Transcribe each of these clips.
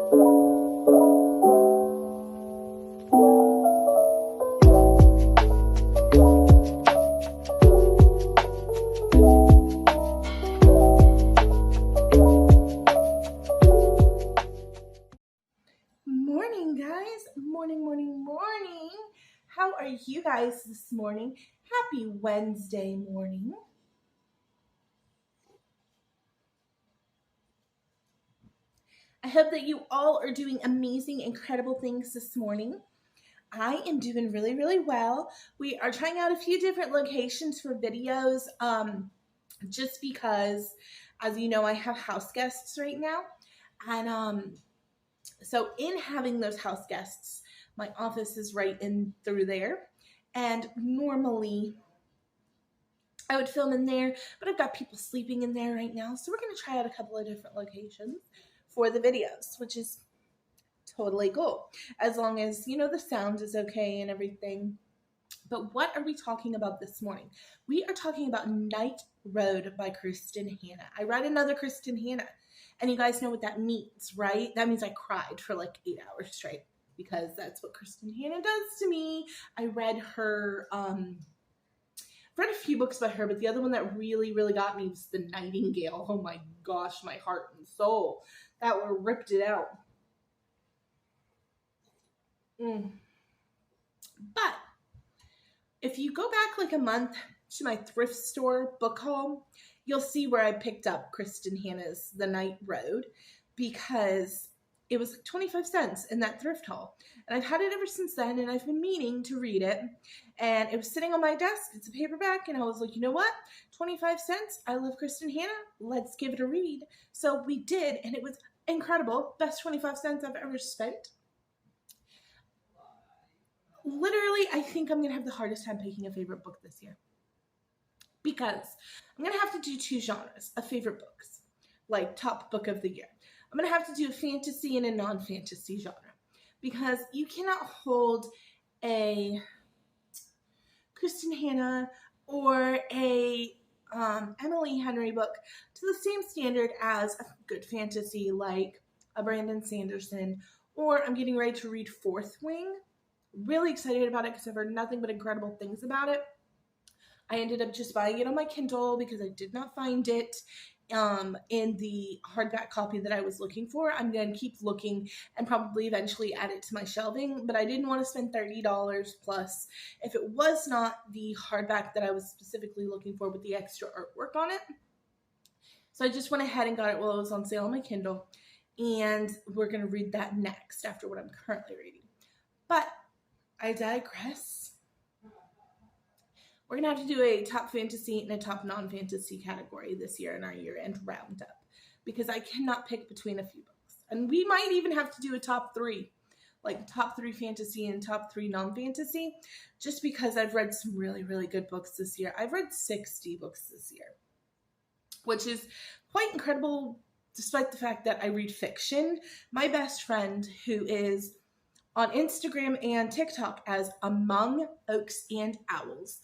Morning, guys. Morning. How are you guys this morning? Happy Wednesday morning. I hope that you all are doing amazing, incredible things this morning. I am doing really well. We are trying out a few different locations for videos, just because, as you know, I have house guests right now. And so in having those house guests, my office is right in through there. And normally I would film in there, but I've got people sleeping in there right now. So we're going to try out a couple of different locations for the videos, which is totally cool. As long as, you know, the sound is okay and everything. But what are we talking about this morning? We are talking about Night Road by Kristin Hannah. I read another Kristin Hannah, and you guys know what that means, right? That means I cried for like 8 hours straight, because that's what Kristin Hannah does to me. I read her, read a few books by her, but the other one that really got me was The Nightingale. Oh my gosh, my heart and soul. That one ripped it out. But if you go back like a month to my thrift store book haul, you'll see where I picked up Kristin Hannah's The Night Road, because it was like 25 cents in that thrift haul. And I've had it ever since then, and I've been meaning to read it. And it was sitting on my desk. It's a paperback, and I was like, you know what? 25 cents. I love Kristin Hannah. Let's give it a read. So we did, and it was incredible. Best 25 cents I've ever spent. Literally, I think I'm going to have the hardest time picking a favorite book this year, because I'm going to have to do two genres of favorite books, like top book of the year. I'm going to have to do a fantasy and a non-fantasy genre, because you cannot hold a Kristin Hannah or a Emily Henry book to the same standard as a good fantasy like a Brandon Sanderson, or I'm getting ready to read Fourth Wing. Really excited about it because I've heard nothing but incredible things about it. I ended up just buying it on my Kindle because I did not find it in the hardback copy that I was looking for. I'm going to keep looking and probably eventually add it to my shelving, but I didn't want to spend $30 plus if it was not the hardback that I was specifically looking for with the extra artwork on it. So I just went ahead and got it while it was on sale on my Kindle, and we're going to read that next after what I'm currently reading. But I digress. We're going to have to do a top fantasy and a top non-fantasy category this year in our year-end roundup, because I cannot pick between a few books. And we might even have to do a top three, like top 3 fantasy and top 3 non-fantasy, just because I've read some really good books this year. I've read 60 books this year, which is quite incredible despite the fact that I read fiction. My best friend, who is on Instagram and TikTok as Among Oaks and Owls,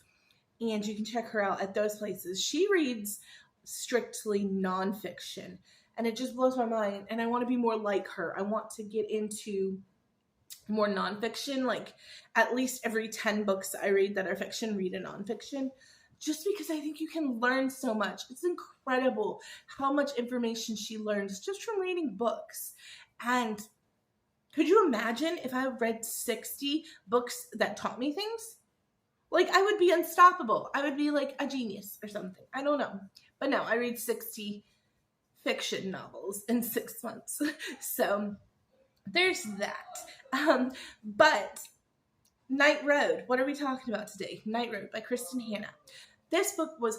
and you can check her out at those places. She reads strictly nonfiction, and it just blows my mind. And I want to be more like her. I want to get into more nonfiction, like at least every 10 books I read that are fiction, read a nonfiction, just because I think you can learn so much. It's incredible how much information she learns just from reading books. And could you imagine if I read 60 books that taught me things? Like, I would be unstoppable. I would be like a genius or something. I don't know. But no, I read 60 fiction novels in 6 months. So there's that. But Night Road, what are we talking about today? Night Road by Kristin Hannah. This book was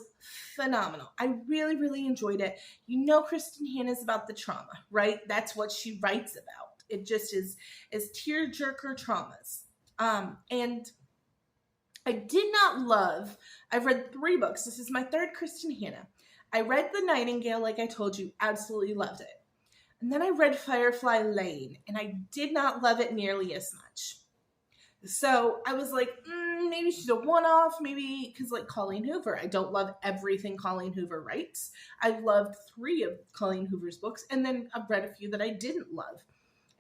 phenomenal. I really enjoyed it. You know, Kristin Hannah's about the trauma, right? That's what she writes about. It just is tearjerker traumas. And I did not love, I've read 3 books. This is my 3rd Kristin Hannah. I read The Nightingale, like I told you, absolutely loved it. And then I read Firefly Lane, and I did not love it nearly as much. So I was like, maybe she's a one-off, maybe because like Colleen Hoover. I don't love everything Colleen Hoover writes. I've loved 3 of Colleen Hoover's books, and then I've read a few that I didn't love.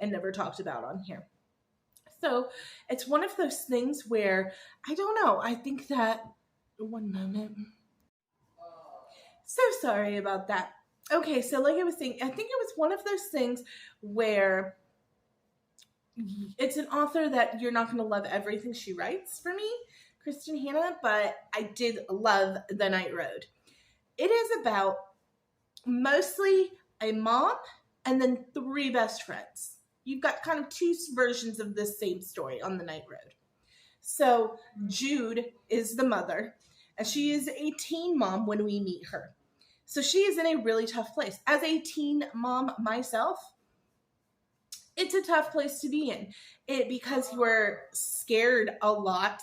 and never talked about on here. So it's one of those things where, I don't know, I think that, one moment. So sorry about that. Okay, so like I was saying, I think it was one of those things where it's an author that you're not going to love everything she writes for me, Kristin Hannah, but I did love The Night Road. It is about mostly a mom and then 3 best friends. You've got kind of 2 versions of this same story on The Night Road. So Jude is the mother, and she is a teen mom when we meet her. So she is in a really tough place. As a teen mom myself, it's a tough place to be in. Because you are scared a lot.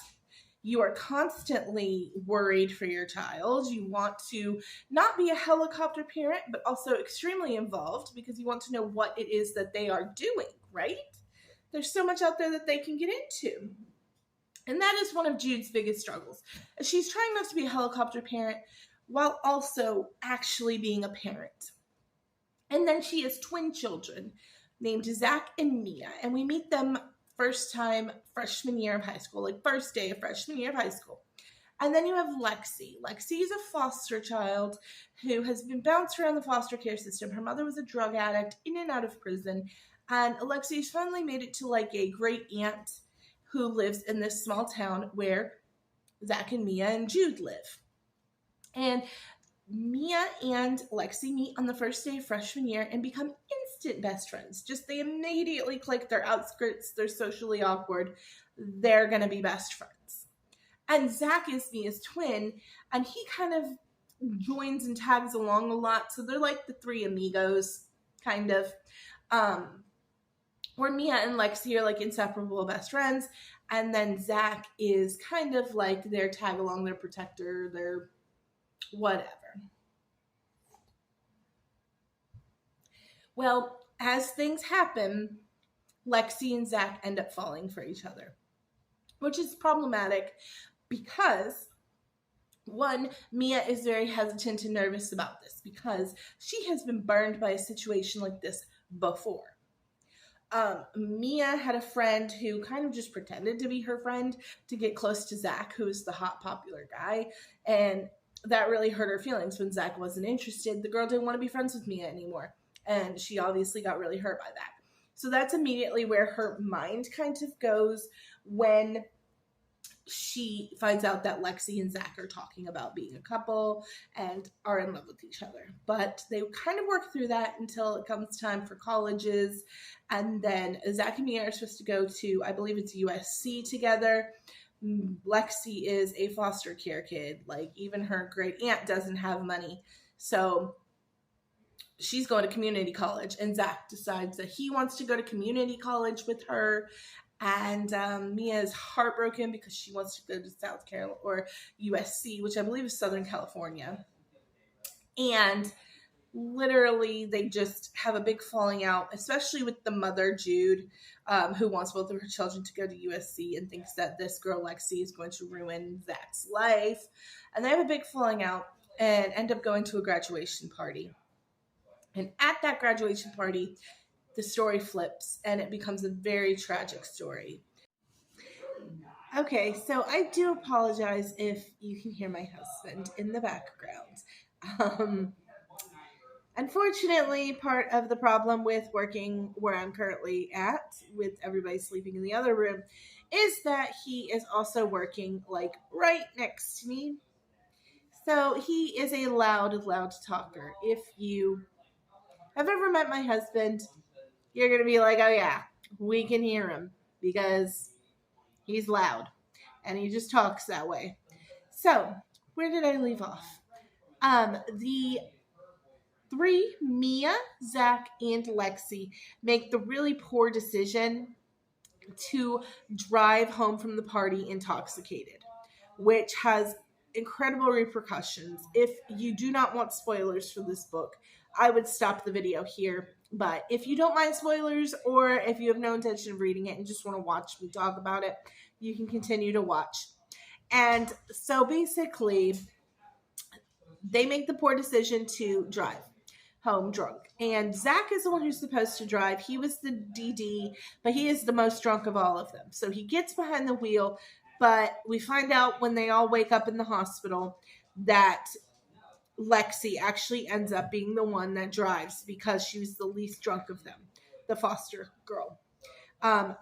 You are constantly worried for your child. You want to not be a helicopter parent, but also extremely involved because you want to know what it is that they are doing, right? There's so much out there that they can get into. And that is one of Jude's biggest struggles. She's trying not to be a helicopter parent while also actually being a parent. And then she has twin children named Zach and Mia. And we meet them first time freshman year of high school, like first day of freshman year of high school. And then you have Lexi. Lexi is a foster child who has been bounced around the foster care system. Her mother was a drug addict, in and out of prison. And Lexi's finally made it to like a great aunt who lives in this small town where Zach and Mia and Jude live. And Mia and Lexi meet on the first day of freshman year and become instant best friends. Just they immediately click. They're outskirts. They're socially awkward. They're going to be best friends. And Zach is Mia's twin, and he kind of joins and tags along a lot. So they're like the 3 amigos, kind of. Where Mia and Lexi are like inseparable best friends. And then Zach is kind of like their tag along, their protector, their whatever. Well, as things happen, Lexi and Zach end up falling for each other, which is problematic because, one, Mia is very hesitant and nervous about this because she has been burned by a situation like this before. Mia had a friend who kind of just pretended to be her friend to get close to Zach, who is the hot, popular guy, and that really hurt her feelings when Zach wasn't interested. The girl didn't want to be friends with Mia anymore, and she obviously got really hurt by that. So that's immediately where her mind kind of goes when she finds out that Lexi and Zach are talking about being a couple and are in love with each other. But they kind of work through that until it comes time for colleges. And then Zach and Mia are supposed to go to, I believe it's USC together. Lexi is a foster care kid. Like, even her great aunt doesn't have money. So she's going to community college. And Zach decides that he wants to go to community college with her. And Mia is heartbroken because she wants to go to South Carolina or USC, which I believe is Southern California. And literally they just have a big falling out, especially with the mother, Jude, who wants both of her children to go to USC and thinks that this girl, Lexi, is going to ruin Zach's life. And they have a big falling out and end up going to a graduation party. And at that graduation party, the story flips and it becomes a very tragic story. Okay, so I do apologize if you can hear my husband in the background. Unfortunately, part of the problem with working where I'm currently at, with everybody sleeping in the other room, is that he is also working like right next to me. So he is a loud talker. If you have ever met my husband, you're going to be like, oh yeah, we can hear him because he's loud and he just talks that way. So where did I leave off? The 3, Mia, Zach, and Lexi, make the really poor decision to drive home from the party intoxicated, which has incredible repercussions. If you do not want spoilers for this book, I would stop the video here. But if you don't mind spoilers, or if you have no intention of reading it and just want to watch me talk about it, you can continue to watch. And so basically, they make the poor decision to drive. home drunk. And Zach is the one who's supposed to drive. He was the DD, but he is the most drunk of all of them. So he gets behind the wheel, but we find out when they all wake up in the hospital that Lexi actually ends up being the one that drives because she was the least drunk of them, the foster girl.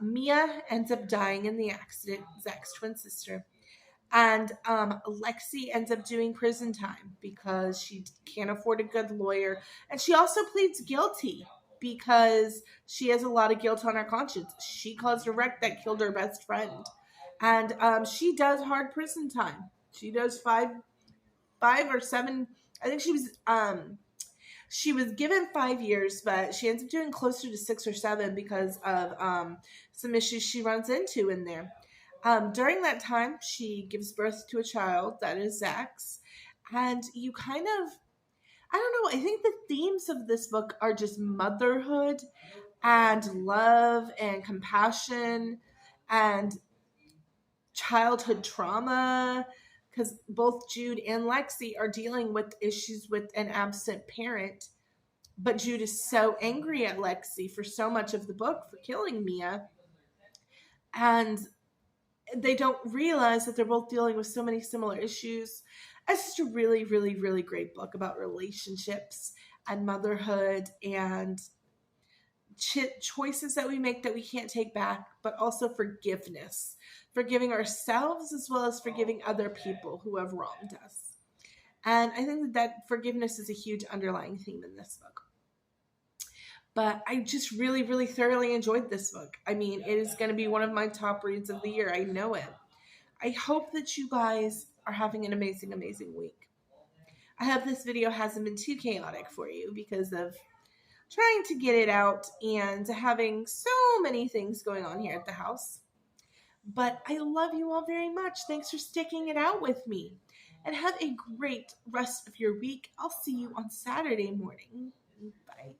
Mia ends up dying in the accident, Zach's twin sister. And Lexi ends up doing prison time because she can't afford a good lawyer. And she also pleads guilty because she has a lot of guilt on her conscience. She caused a wreck that killed her best friend. And she does hard prison time. She does five or seven. I think she was given 5 years, but she ends up doing closer to 6 or 7 because of some issues she runs into in there. During that time, she gives birth to a child that is Zach's. And you kind of, I don't know, I think the themes of this book are just motherhood and love and compassion and childhood trauma, because both Jude and Lexi are dealing with issues with an absent parent. But Jude is so angry at Lexi for so much of the book for killing Mia. And they don't realize that they're both dealing with so many similar issues. It's just a really, really, really great book about relationships and motherhood and choices that we make that we can't take back, but also forgiveness. Forgiving ourselves as well as forgiving other people who have wronged us. And I think that forgiveness is a huge underlying theme in this book. But I just really, really thoroughly enjoyed this book. I mean, it is going to be one of my top reads of the year. I know it. I hope that you guys are having an amazing, amazing week. I hope this video hasn't been too chaotic for you because of trying to get it out and having so many things going on here at the house. But I love you all very much. Thanks for sticking it out with me. And have a great rest of your week. I'll see you on Saturday morning. Bye.